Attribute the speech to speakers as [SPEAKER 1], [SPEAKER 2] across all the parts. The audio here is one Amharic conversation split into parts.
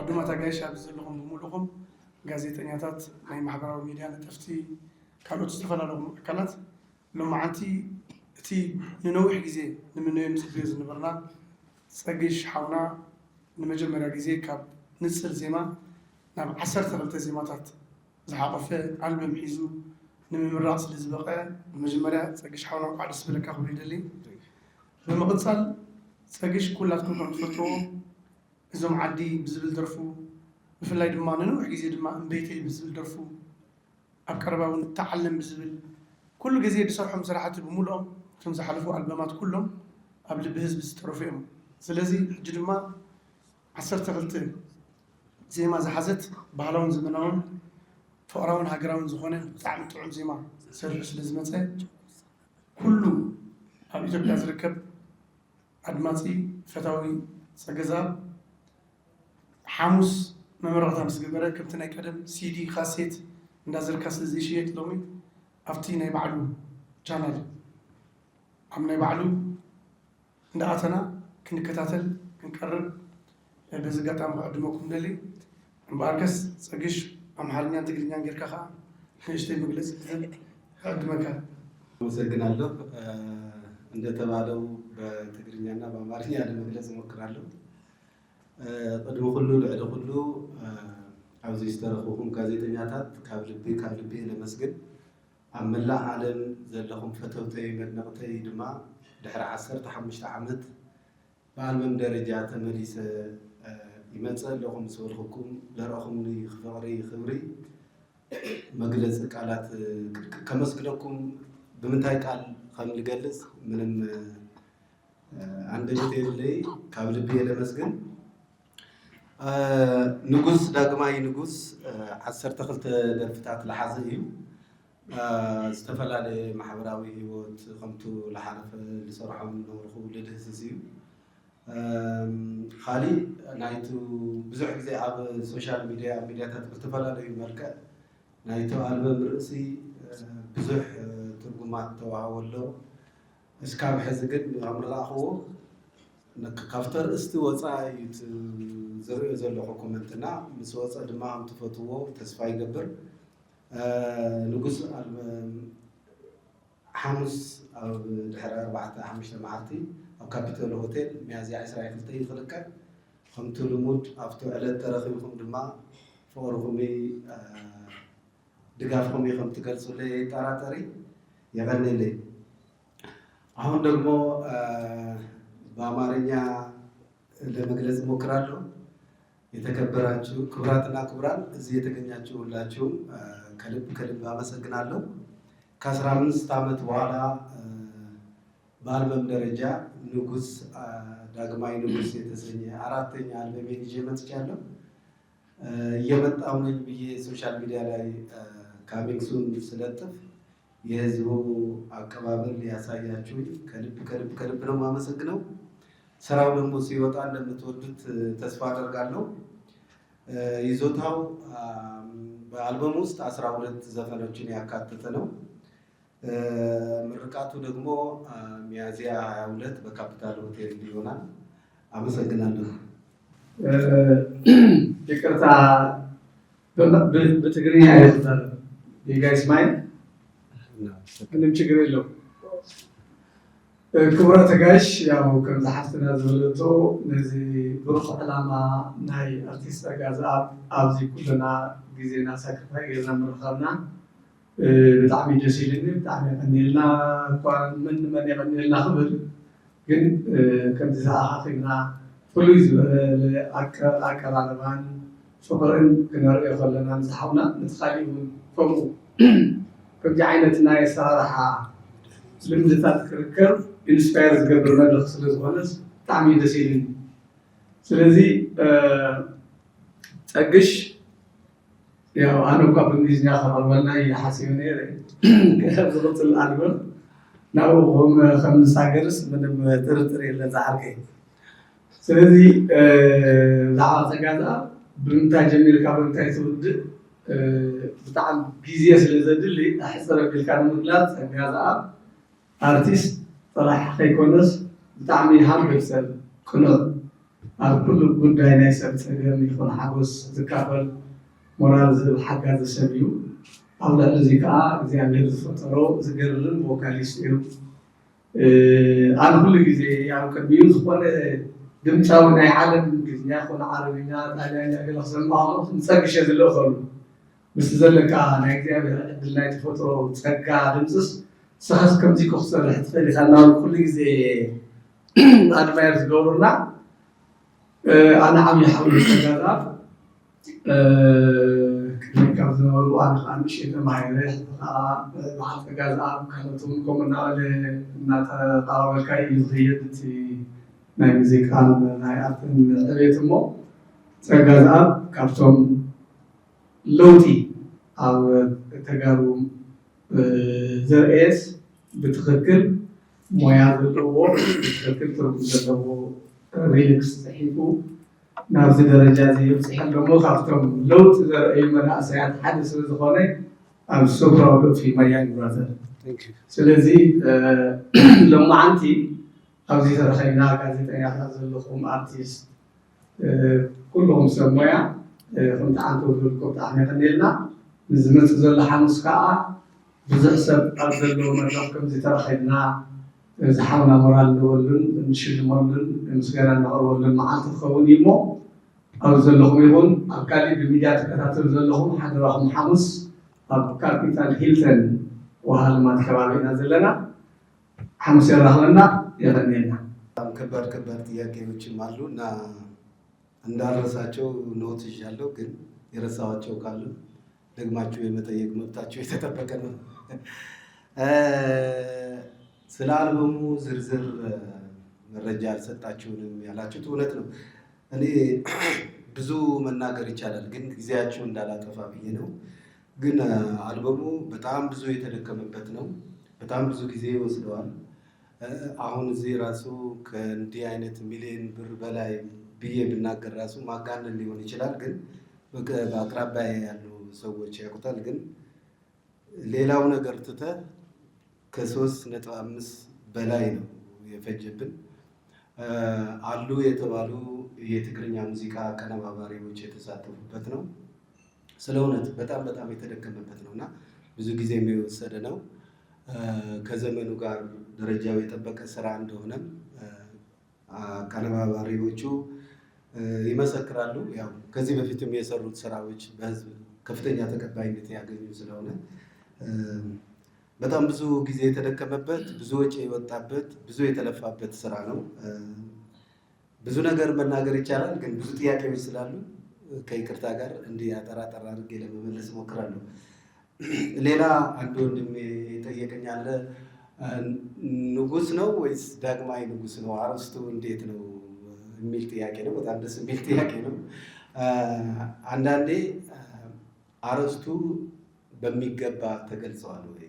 [SPEAKER 1] قدمة تجايش أبزلهم بمولهم ጋዜጠኛታት ናይ ማሕበራዊ ሚድያ ነጠፍቲ ካልኦት ዝተፈላለዩ ኣካላት ሎማዓንቲ እቲ ንነዊሕ ግዜ ንምንዮ ንፅበዮ ዝነበርና ፀግሽ ሓውና ንመጀመርያ ግዜ ካብ ንፅል ዜማ ናብ 12 ዜማታት ዝሓቆፈ ኣልበም ሒዙ ንምምራቕ ስለ ዝበቐ መጀመርያ ፀግሽ ሓውና እንኳዕ ደስ በለካ ክብሎ ይደሊ ብምቕፃል ፀግሽ ኩላትኩም ከም ትፈልጥዎ እዞም ዓዲ ብዝብል ደርፉ ብፍላይ ድማ ንነዊሕ ግዜ ድማ እምበይተይ ብዝብል ደርፉ ኣብ ቀረባ እውን ተዓለም ብዝብል ኩሉ ግዜ ዝሰርሖም ስራሕቲ ብምሉኦም እቶም ዝሓለፉ ኣልበማት ኩሎም ኣብ ልቢ ህዝቢ ዝተረፉ እዮም ስለዚ ሕጂ ድማ 12 ዜማ ዝሓዘት ባህላውን ዘመናውን ፍቕራውን ሃገራውን ዝኾነ ብጣዕሚ ጥዑም ዜማ ሰሪሑ ስለ ዝመፀ ኩሉ ኣብ ኢትዮጵያ ዝርከብ ኣድማፂ ፈታዊ ፀገዛ ሓሙስ መመረቕታ ምስ ገበረ ከምቲ ናይ ቀደም ሲዲ ካሴት እንዳዘርካ ስለ ዘይሽየጥ ሎሚ ኣብቲ ናይ ባዕሉ ቻናል ኣብ ናይ ባዕሉ እንዳኣተና ክንከታተል ክንቀርብ በዚ ኣጋጣሚ ክዕድመኩም ደሊ እምበኣርከስ ፀግሽ ኣምሓርኛን ትግርኛን ጌርካ ከዓ ንእሽተይ መግለፂ ክዕድመካ
[SPEAKER 2] አመሰግናለሁ። እንደተባለው በትግርኛና በአማርኛ ለመግለጽ እሞክራለሁ። ቅድሚ ኩሉ ልዕሊ ኩሉ ኣብዚ ዝተረኸብኩም ጋዜጠኛታት ካብ ልቤ ለመስግን ኣብ መላእ ዓለም ዘለኹም ፈተውተይ መድነቕተይ ድማ ድሕሪ 15 ዓመት ብኣልበም ደረጃ ተመሊሰ ይመፅእ ኣለኹ ምስ በልኽኩም ዘረእኹምኒ ፍቕሪ ክብሪ መግለፂ ቃላት ከመስግነኩም ብምንታይ ቃል ከም ልገልጽ ምንም አንደበቴ የለይ ካብ ልቤ ለመስግን ንጉስ ዳግማይ ንጉስ 12 ደርፍታት ዝሓዘ እዩ ዝተፈላለየ ማሕበራዊ ህይወት ከምቱ ዝሓለፈ ዝሰርሖም ዝነበርኩ ልድህስስ እዩ ካሊእ ናይቱ ብዙሕ ግዜ ኣብ ሶሻል ሚድያ ሚድያታት ብዝተፈላለዩ መልክዕ ናይቱ ኣልበም ርእሲ ብዙሕ ትርጉማት ተዋህበሎ እስካብ ሕዚ ግን ኣብ ንረኣኽዎ ካብቲ ርእስቲ ወፃኢ ዝሪኦ ዘለኹ ኮመንትና ምስ ወፀ ድማ ከም ትፈትዎ ተስፋ ይገብር ንጉስ ሓሙስ ኣብ ድሕሪ 4-5 መዓልቲ ኣብ ካፒታል ሆቴል ሚያዝያ 22 ይኽልከል ከምቲ ልሙድ ኣብቲ ዕለት ተረኺብኩም ድማ ፍቕርኹም ድጋፍኩም ከም ትገልጹለይ ጠራጠሪ የቀለለይ አሁን ደግሞ በአማርኛ ለመግለጽ እሞክራለሁ። የተከበራችሁ ክቡራትና ክቡራን እዚህ የተገኛችሁ ሁላችሁም ከልብ አመሰግናለሁ። ከ15 ዓመት በኋላ በአልበም ደረጃ ንጉስ ዳግማይ ንጉስ የተሰኘ አራተኛ አልበሜን ይዤ መጥቻለሁ። እየመጣሁ ነኝ ብዬ ሶሻል ሚዲያ ላይ ካሚንግ ሱን ስለጥፍ የህዝቡ አቀባበል ያሳያችሁ ከልብ ነው የማመሰግነው። ስራው ደግሞ ሲወጣ እንደምትወዱት ተስፋ አደርጋለሁ። ይዞታው በአልበም ውስጥ 12 ዘፈኖችን ያካተተ ነው። ምርቃቱ ደግሞ ሚያዝያ 22 በካፒታል ሆቴል ይሆናል። አመሰግናለሁ።
[SPEAKER 3] ይቅርታ በትግርኛ ይወጣል የጋይስ ማይን ምንም ችግር የለውም። ክቡራት ጋሽ ያው ከም ዝሓፍትና ዝበለቶ ነዚ ብሩኽ ዕላማ ናይ ኣርቲስት ኣጋዛ ኣብዚ ኩልና ግዜና ሳክሪፋይ ጌርና ምርኻብና ብጣዕሚ ደስ ኢሉኒ ብጣዕሚ የቀኒልና እኳ መን የቀኒልና ክብል ግን ከምዚ ዝኣኻኺብና ፍሉይ ዝበለ ኣቀራርባን ፍቕርን ክንሪኦ ከለና ምስ ሓውና ነቲ ካሊእ እውን ከምኡ ከምዚ ዓይነት ናይ ኣሰራርሓ ልምድታት ክርከብ ኢንስፓየር ዝገብር መድረክ ስለ ዝኾነስ ብጣዕሚ ደስ ኢሉኒ። ስለዚ ፀግሽ ያው ኣነ እኳ ብእንግሊዝኛ ከቕርበልና ይሓሲቡ ነይረ ካብ ዝቕፅል ኣልበም ናብኡኹም ከም ንሳገርስ ምንም ጥርጥር የለን ዝሓርከይ። ስለዚ ብዛዕባ ፀጋዛ ብምንታይ ጀሚርካ ብምንታይ ትውድእ ብጣዕሚ ግዜ ስለ ዘድሊ ኣሕፅር ኣቢልካ ንምግላፅ ፀጋዛ ኣርቲስት ጥራሕ ከይኮነስ ብጣዕሚ ሃምብል ሰብ ቅኑዕ ኣብ ኩሉ ጉዳይ ናይ ሰብ ፀገም ይኹን ሓጎስ ዝካፈል ሞራል ዝህብ ሓጋዚ ሰብ እዩ። ኣብ ልዕሊ እዚ ከዓ እግዚኣብሔር ዝፈጠሮ ዝገርም ቮካሊስት እዩ። ኣነ ኩሉ ግዜ ኣብ ቅድሚኡ ዝኾነ ድምፃዊ ናይ ዓለም እንግሊዝኛ ኮነ ዓረብኛ ጣልያኛ ገለ ክሰምዖ ክፀግሸ ዘለዎ ከሉ ምስ ዘለካ ናይ እግዚኣብሔር ዕድል ናይ ተፈጥሮ ፀጋ ድምፅስ ስኻስ ከምዚ ክሰርሕ ትኽእል ኢኻ እናበሉ ኩሉ ግዜ ኣድማየር ዝገብሩና ኣነ ዓብዪ ሓብሊ ተጋዛብ ካብ ዝነበሩ ኣነ ከዓ ንእሽተይ ተማሂረ ከዓ በዓል ተጋዛብ ካልኦትን ከምኡ እናበለ እናተቃባበልካ እዩ ዝኸይድ እቲ ናይ ሙዚቃን ናይ ኣርትን ዕቤት እሞ ተጋዛብ ካብቶም ለውጢ ኣብ ተጋሩ ዘርኤስ ብትኽክል ሞያ ዘለዎ ብትኽክል ትርጉም ዘለዎ ሪልክስ ፅሒፉ ናብዚ ደረጃ እዚ ይብፅሐን ደሞ ካብቶም ለውጢ ዘርአዩ መናእሰያት ሓደ ስለ ዝኾነ ኣብ ሶብራዊ ዶፊ ማያን ብራዘር ስለዚ ሎማዓንቲ ኣብዚ ተረኸብና ጋዜጠኛታት ዘለኹም ኣርቲስት ኩልኩም ሰብ ሞያ ከምቲ ዓንተ ዝብልኩም ብጣዕሚ ይቀኒልና ንዝመፅእ ዘሎ ሓሙስ ከዓ ብዙሕ ሰብ ኣብ ዘለዎ መድረክ ከምዚ ተረኸብና ዝሓውና ሞራል ንበሉን ንሽልመሉን ምስጋና እናቕርበሉን መዓልቲ ትኸውን እዩ እሞ ኣብ ዘለኹም ይኹን ኣብ ካሊእ ብሚድያ ተከታተሉ ዘለኹም ሓደራኹም ሓሙስ ኣብ ካፒታል ሂልተን ወሃልማት ከባቢ ኢና ዘለና ሓሙስ የራኽበና የቀኒልና።
[SPEAKER 2] ከባድ ጥያቄዎችም አሉ እና እንዳልረሳቸው ኖት ይዣለሁ፣ ግን የረሳኋቸው ካሉ ደግማችሁ የመጠየቅ መብታችሁ የተጠበቀ ነው። ስለ አልበሙ ዝርዝር መረጃ አልሰጣችሁንም ያላችሁት እውነት ነው። እኔ ብዙ መናገር ይቻላል፣ ግን ጊዜያችሁ እንዳላጠፋ ብዬ ነው። ግን አልበሙ በጣም ብዙ የተደከመበት ነው። በጣም ብዙ ጊዜ ወስደዋል። አሁን እዚህ ራሱ ከእንዲህ አይነት ሚሊዮን ብር በላይ ብዬ ብናገር ራሱ ማጋነን ሊሆን ይችላል፣ ግን በአቅራቢያ ያሉ ሰዎች ያውቁታል። ግን ሌላው ነገር ትተህ ከ3.5 በላይ ነው የፈጀብን። አሉ የተባሉ የትግርኛ ሙዚቃ አቀነባባሪዎች የተሳተፉበት ነው። ስለ እውነት በጣም የተደከመበት ነው እና ብዙ ጊዜ የሚወሰደ ነው። ከዘመኑ ጋር ደረጃው የጠበቀ ስራ እንደሆነም አቀነባባሪዎቹ ይመሰክራሉ። ያው ከዚህ በፊትም የሰሩት ስራዎች በህዝብ ከፍተኛ ተቀባይነት ያገኙ ስለሆነ በጣም ብዙ ጊዜ የተደከመበት፣ ብዙ ወጪ የወጣበት፣ ብዙ የተለፋበት ስራ ነው። ብዙ ነገር መናገር ይቻላል፣ ግን ብዙ ጥያቄዎች ስላሉ ከይቅርታ ጋር እንዲህ አጠራ አድርጌ ለመመለስ እሞክራለሁ። ሌላ አንድ ወንድሜ የጠየቀኝ አለ፣ ንጉስ ነው ወይስ ዳግማዊ ንጉስ ነው? አርስቱ እንዴት ነው የሚል ጥያቄ ነው። በጣም ደስ የሚል ጥያቄ ነው። አንዳንዴ አርስቱ በሚገባ ተገልጸዋል ወይ?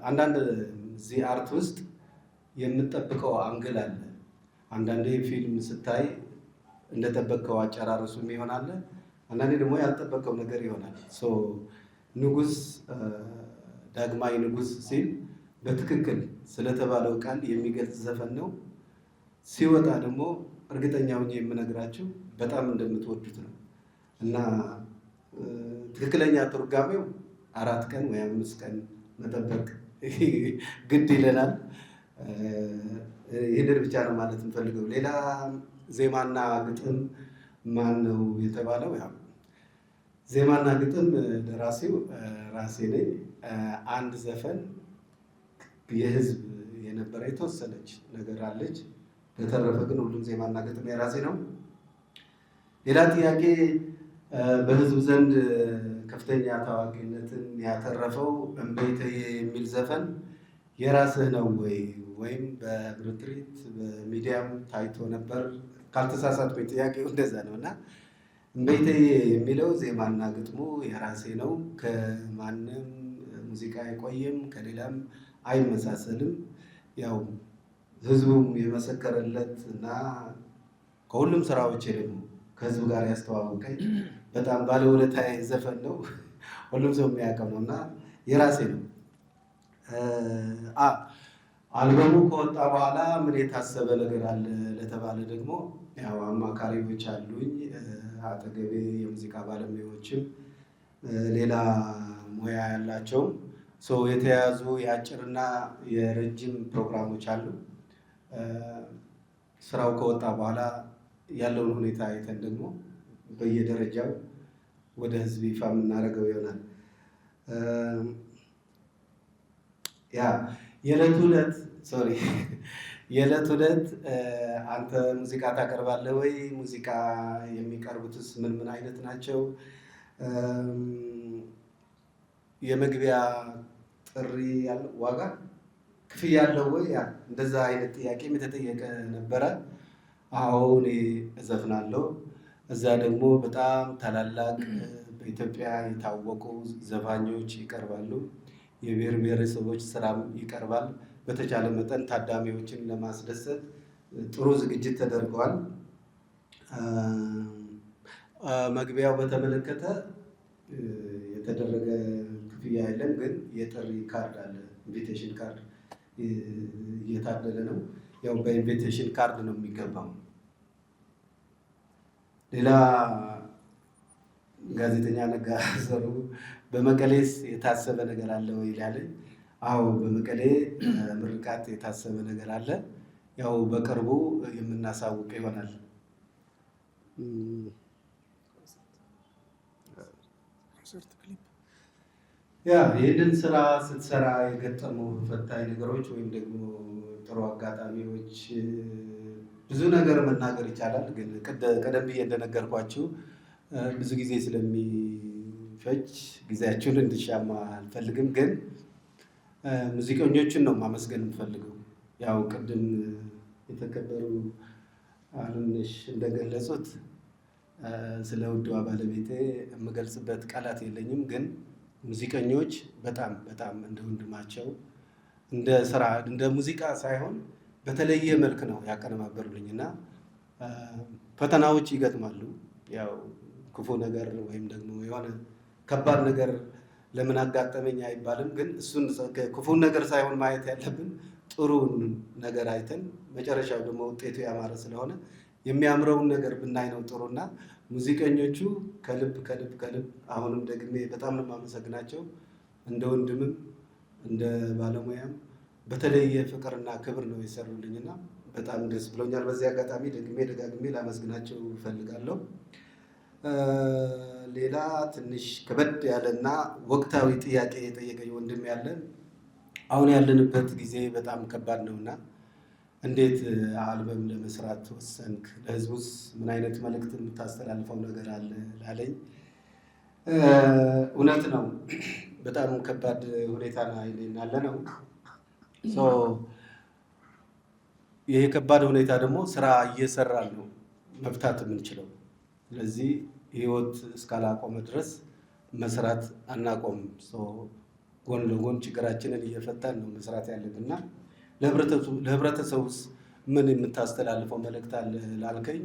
[SPEAKER 2] አንዳንድ እዚህ አርት ውስጥ የምጠብቀው አንግል አለ። አንዳንዴ ፊልም ስታይ እንደጠበቀው አጨራረሱም ይሆናል፣ አንዳንዴ ደግሞ ያልጠበቀው ነገር ይሆናል። ንጉስ ዳግማዊ ንጉስ ሲል በትክክል ስለተባለው ቃል የሚገልጽ ዘፈን ነው። ሲወጣ ደግሞ እርግጠኛ ሆኜ የምነግራችሁ በጣም እንደምትወዱት ነው እና ትክክለኛ ትርጓሜው 4 ቀን ወይ 5 ቀን መጠበቅ ግድ ይለናል። ይህንን ብቻ ነው ማለት እንፈልገው። ሌላ ዜማና ግጥም ማን ነው የተባለው? ያው ዜማና ግጥም ደራሲው ራሴ ነኝ። አንድ ዘፈን የህዝብ የነበረ የተወሰነች ነገር አለች። በተረፈ ግን ሁሉም ዜማና ግጥም የራሴ ነው። ሌላ ጥያቄ፣ በህዝብ ዘንድ ከፍተኛ ታዋቂነትን ያተረፈው እምቤተዬ የሚል ዘፈን የራስህ ነው ወይ? ወይም በብርትሪት በሚዲያም ታይቶ ነበር ካልተሳሳትኩኝ፣ ጥያቄው እንደዛ ነው እና እምቤተዬ የሚለው ዜማና ግጥሙ የራሴ ነው። ከማንም ሙዚቃ አይቆይም፣ ከሌላም አይመሳሰልም። ያው ህዝቡም የመሰከረለት እና ከሁሉም ስራዎች ደግሞ ከህዝቡ ጋር ያስተዋወቀኝ በጣም ባለውለታዬ ዘፈን ነው። ሁሉም ሰው የሚያውቀው ነው እና የራሴ ነው። አልበሙ ከወጣ በኋላ ምን የታሰበ ነገር አለ ለተባለ ደግሞ ያው አማካሪዎች አሉኝ አጠገቤ የሙዚቃ ባለሙያዎችም ሌላ ሙያ ያላቸው የተያዙ የአጭርና የረጅም ፕሮግራሞች አሉ። ስራው ከወጣ በኋላ ያለውን ሁኔታ አይተን ደግሞ በየደረጃው ወደ ህዝብ ይፋ የምናደርገው ይሆናል። የዕለት ዕለት አንተ ሙዚቃ ታቀርባለህ ወይ? ሙዚቃ የሚቀርቡትስ ምን ምን አይነት ናቸው? የመግቢያ ጥሪ ያለው ዋጋ ክፍያ ያለው ወይ? እንደዛ አይነት ጥያቄም የተጠየቀ ነበረ። አዎ እኔ እዘፍናለሁ። እዛ ደግሞ በጣም ታላላቅ በኢትዮጵያ የታወቁ ዘፋኞች ይቀርባሉ። የብሔር ብሔረሰቦች ስራም ይቀርባል። በተቻለ መጠን ታዳሚዎችን ለማስደሰት ጥሩ ዝግጅት ተደርገዋል። መግቢያው በተመለከተ የተደረገ ክፍያ የለም፣ ግን የጥሪ ካርድ አለ። ኢንቪቴሽን ካርድ እየታደለ ነው። ያው በኢንቪቴሽን ካርድ ነው የሚገባው። ሌላ ጋዜጠኛ ነጋ ዘሩ በመቀሌስ የታሰበ ነገር አለ ወይ ይላል። አዎ በመቀሌ ምርቃት የታሰበ ነገር አለ። ያው በቅርቡ የምናሳውቅ ይሆናል። ይህንን ስራ ስትሰራ የገጠሙ ፈታኝ ነገሮች ወይም ደግሞ ጥሩ አጋጣሚዎች ብዙ ነገር መናገር ይቻላል። ግን ቀደም ብዬ እንደነገርኳችሁ ብዙ ጊዜ ስለሚፈጅ ጊዜያችሁን እንድሻማ አልፈልግም። ግን ሙዚቀኞችን ነው ማመስገን የምፈልገው። ያው ቅድም የተከበሩ አሉነሽ እንደገለጹት ስለ ውድዋ ባለቤቴ የምገልጽበት ቃላት የለኝም። ግን ሙዚቀኞች በጣም በጣም እንደ ወንድማቸው እንደ ስራ እንደ ሙዚቃ ሳይሆን በተለየ መልክ ነው ያቀነባበሩልኝ እና ፈተናዎች ይገጥማሉ። ያው ክፉ ነገር ወይም ደግሞ የሆነ ከባድ ነገር ለምን አጋጠመኝ አይባልም። ግን እሱን ክፉን ነገር ሳይሆን ማየት ያለብን ጥሩን ነገር አይተን መጨረሻው ደግሞ ውጤቱ ያማረ ስለሆነ የሚያምረውን ነገር ብናይ ነው ጥሩና ሙዚቀኞቹ ከልብ ከልብ ከልብ አሁንም ደግሜ በጣም ነው የማመሰግናቸው። እንደ ወንድምም እንደ ባለሙያም በተለየ ፍቅርና ክብር ነው የሰሩልኝና በጣም ደስ ብሎኛል። በዚህ አጋጣሚ ደጋግሜ ላመስግናቸው እፈልጋለሁ። ሌላ ትንሽ ከበድ ያለና ወቅታዊ ጥያቄ የጠየቀኝ ወንድም ያለ አሁን ያለንበት ጊዜ በጣም ከባድ ነውና እንዴት አልበም ለመስራት ወሰንክ? ለህዝቡስ ምን አይነት መልእክት የምታስተላልፈው ነገር አለ ላለኝ፣ እውነት ነው በጣም ከባድ ሁኔታ ላይ ያለ ነው። ይሄ ከባድ ሁኔታ ደግሞ ስራ እየሰራን ነው መፍታት የምንችለው። ስለዚህ ህይወት እስካላቆመ ድረስ መስራት አናቆምም። ጎን ለጎን ችግራችንን እየፈታን ነው መስራት ያለብንና ለህብረተሰቡስ ምን የምታስተላልፈው መልእክት አለ ላልከኝ፣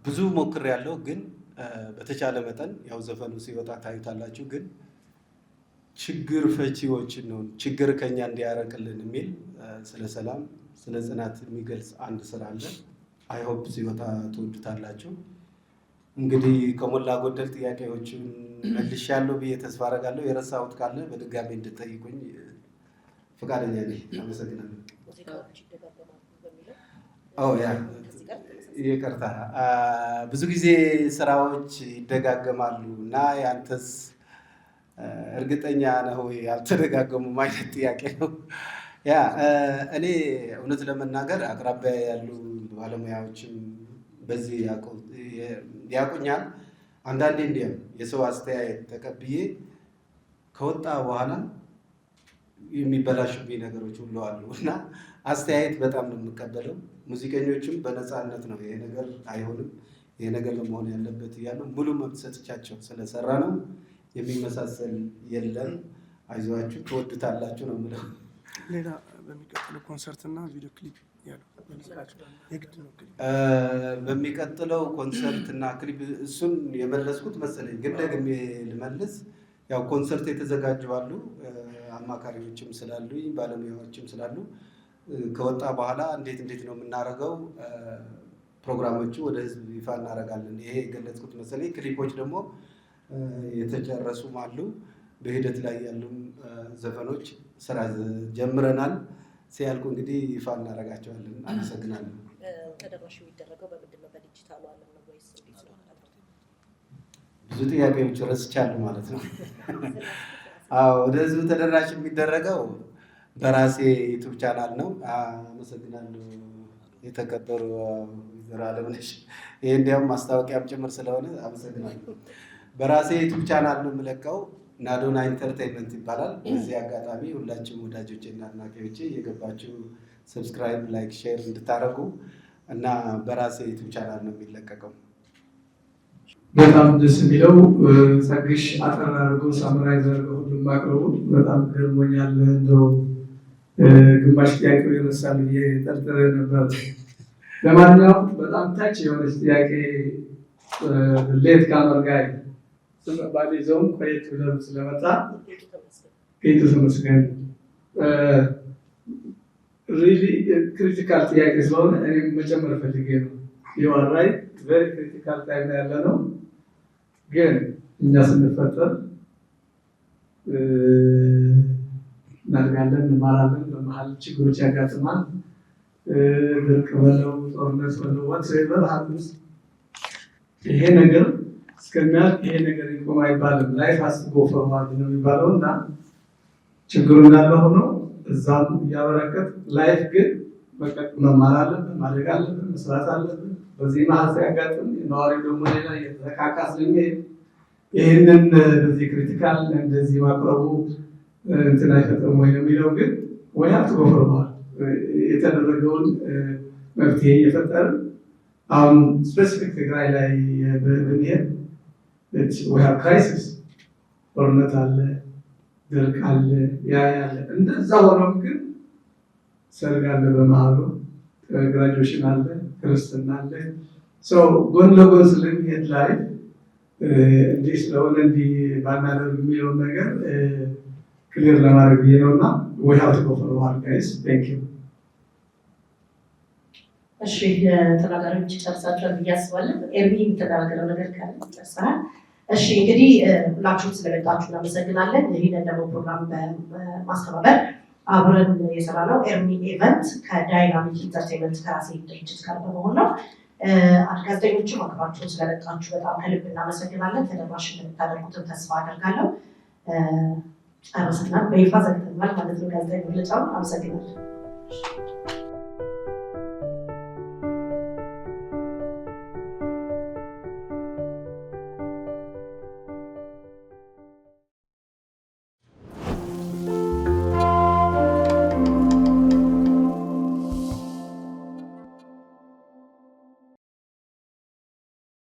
[SPEAKER 2] ብዙ ሞክሬያለሁ። ግን በተቻለ መጠን ያው ዘፈኑ ሲወጣ ታዩታላችሁ። ግን ችግር ፈቺዎችን ነው ችግር ከኛ እንዲያረቅልን የሚል ስለ ሰላም ስለ ጽናት የሚገልጽ አንድ ስራ አለ። አይሆፕ ሲወጣ ትወዱታላችሁ። እንግዲህ ከሞላ ጎደል ጥያቄዎችን መልሻለሁ ብዬ ተስፋ አደርጋለሁ። የረሳሁት ካለ በድጋሚ እንድጠይቁኝ ፈቃደኛ ነኝ። አመሰግናለሁ። ይቅርታ፣ ብዙ ጊዜ ስራዎች ይደጋገማሉ እና ያንተስ እርግጠኛ ነህ ወይ ያልተደጋገሙም አይነት ጥያቄ ነው። እኔ እውነት ለመናገር አቅራቢያ ያሉ ባለሙያዎችም በዚህ ያውቁኛል። አንዳንዴ እንዲያም የሰው አስተያየት ተቀብዬ ከወጣ በኋላ የሚበላሹብኝ ነገሮች ሁሉ አሉ እና አስተያየት በጣም ነው የምቀበለው። ሙዚቀኞችም በነፃነት ነው ይሄ ነገር አይሆንም፣ ይሄ ነገር ለመሆን ያለበት እያሉ ሙሉ መብት ሰጥቻቸው ስለሰራ ነው። የሚመሳሰል የለም። አይዟችሁ ትወዱታላችሁ ነው የምለው።
[SPEAKER 1] ሌላ በሚቀጥለው ኮንሰርት እና ቪዲዮ ክሊፕ
[SPEAKER 2] በሚቀጥለው ኮንሰርት እና ክሊፕ እሱን የመለስኩት መሰለኝ፣ ግን ደግሜ ልመልስ። ያው ኮንሰርት የተዘጋጁ አሉ። አማካሪዎችም ስላሉ ባለሙያዎችም ስላሉ ከወጣ በኋላ እንዴት ነው የምናደርገው ፕሮግራሞቹ ወደ ህዝብ ይፋ እናደርጋለን። ይሄ የገለጽኩት መሰለኝ። ክሊፖች ደግሞ የተጨረሱም አሉ። በሂደት ላይ ያሉም ዘፈኖች ስራ ጀምረናል። ሲያልቁ እንግዲህ ይፋ እናደርጋቸዋለን። አመሰግናለሁ።
[SPEAKER 4] ተደራሽ የሚደረገው በምንድን ነው? በዲጂታሉ ዓለም ነው ወይስ እንዴት ነው?
[SPEAKER 2] ብዙ ጥያቄዎች ረስቻለሁ ማለት ነው። ወደ ህዝቡ ተደራሽ የሚደረገው በራሴ ዩቱብ ቻናል ነው። አመሰግናለሁ የተከበሩ ወይዘሮ አለምነሽ። ይሄ እንዲያውም ማስታወቂያም ጭምር ስለሆነ አመሰግናለሁ። በራሴ ዩቱብ ቻናል ነው የምለቀው። ናዶና ኢንተርቴይንመንት ይባላል። በዚህ አጋጣሚ ሁላችሁም ወዳጆቼ እና አድናቂዎቼ የገባችሁ ሰብስክራይብ፣ ላይክ፣ ሼር እንድታደርጉ እና በራሴ ዩቱብ ቻናል ነው የሚለቀቀው።
[SPEAKER 3] በጣም ደስ የሚለው ጸግሽ አጠር አድርጎ ሳምራይዝ አድርጎ ሁሉም ማቅረቡ በጣም ገርሞኛል። እንደው ግማሽ ጥያቄው ይረሳል ብዬ ጠርጥሬ ነበር። ለማንኛውም በጣም ታች የሆነች ጥያቄ ሌት ካመር ጋር ስመባል ይዘውም ቆየት ብለን ስለመጣ ጌቱ ተመስገን ሪሊ ክሪቲካል ጥያቄ ስለሆነ እኔም መጨመር ፈልጌ ነው። የዋን ራይት ቨሪ ክሪቲካል ታይም ያለ ነው። ግን እኛ ስንፈጠር እናድጋለን፣ እንማራለን። በመሀል ችግሮች ያጋጥማል። ድርቅ በለው ጦርነት በለው ዋትኤቨር ሀፕንስ ይሄ ነገር እስከሚያልቅ ይሄ ነገር ይቆም አይባልም። ላይፍ ሃዝ ቱ ጎ ፎርዋርድ ነው የሚባለው እና ችግሩ እንዳለ ሆኖ እዛም እያበረከት ላይፍ ግን መማር አለብን፣ ማደግ አለብን፣ መስራት አለብን። በዚህ መሀል ሲያጋጥም ነዋሪው ደግሞ ሌላ እየተዘካካ ስለሚሄድ ይህንን በዚህ ክሪቲካል እንደዚህ ማቅረቡ እንትን አይፈጥርም ወይ የሚለው ግን ወይ ሀብት ጎፈርዋል የተደረገውን መፍትሄ እየፈጠርን አሁን ስፔሲፊክ ትግራይ ላይ ብንሄድ ወይ ክራይሲስ ጦርነት አለ፣ ድርቅ አለ፣ ያለ እንደዛ ሆኖም ግን ሰርግ አለ፣ በመሀሉ ግራጁዌሽን አለ፣ ክርስትና አለ። ጎን ለጎን ስለሚሄድ ላይ እንዲህ ስለሆነ እንዲህ ባናደርግ የሚለውን ነገር ክሊር ለማድረግ ብዬ ነው እና ወይ ሀብት ጎፈርዋል ጋይስ ቴንክ ዩ።
[SPEAKER 4] እሺ ተናጋሪዎች ጨርሳችኋል ብዬ አስባለሁ። ኤርሚ የተናገረው ነገር ካለ ጨርሰናል። እሺ እንግዲህ ሁላችሁም ስለመጣችሁ እናመሰግናለን። ይህንን ደግሞ ፕሮግራም በማስተባበር አብረን የሰራነው ኤርሚ ኢቨንት ከዳይናሚክ ኢንተርቴይንመንት ከራሴ ድርጅት ጋር በመሆን ነው። ጋዜጠኞችም አክብራችሁን ስለመጣችሁ በጣም ከልብ እናመሰግናለን። ተደራሽ እንደምታደርጉትን ተስፋ አደርጋለሁ። ጨርሰናል። በይፋ ዘግተናል ማለት ነው ጋዜጠኛ መግለጫውን። አመሰግናለሁ።